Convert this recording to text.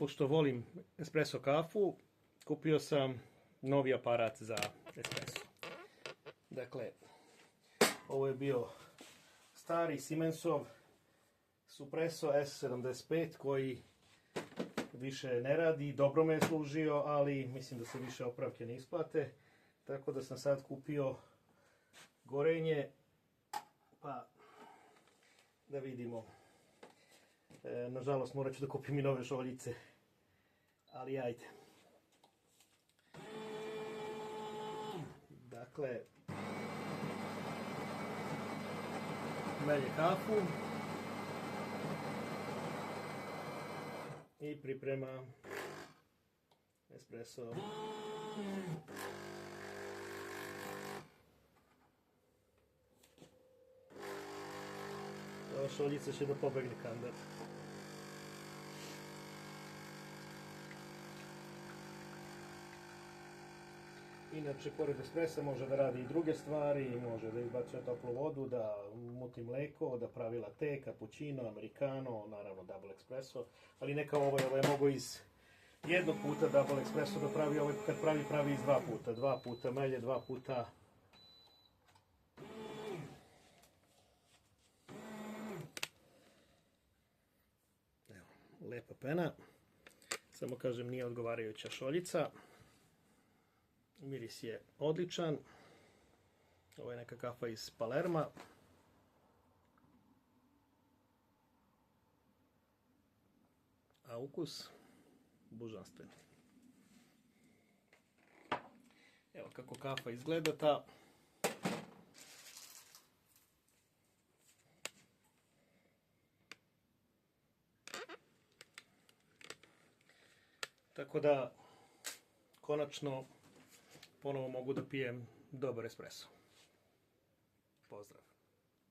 pošto volim espresso kafu, kupio sam novi aparat za espresso. Dakle, ovo je bio stari Siemensov Supresso S75 koji više ne radi, dobro me je služio, ali mislim da se više opravke ne isplate. Tako da sam sad kupio gorenje, pa da vidimo. Nažalost morat ću da kupim i nove šoljice, ali ajde. Dakle, melje kafu i priprema espresso. Ova šoljica će da pobegne kandar. Inače, pored espressa može da radi i druge stvari, može da izbacuje toplu vodu, da muti mleko, da pravi latte, cappuccino, americano, naravno double espresso, ali neka ovo je mogo iz jednog puta double espresso da pravi, ovo kad pravi iz dva puta melje, dva puta. Evo, lepa pena, samo kažem nije odgovarajuća šoljica. Miris je odličan. Ovo je neka kafa iz Palerma. A ukus božanstven. Evo kako kafa izgleda ta. Tako da konačno ponovo mogu da pijem dobar espresso. Pozdrav!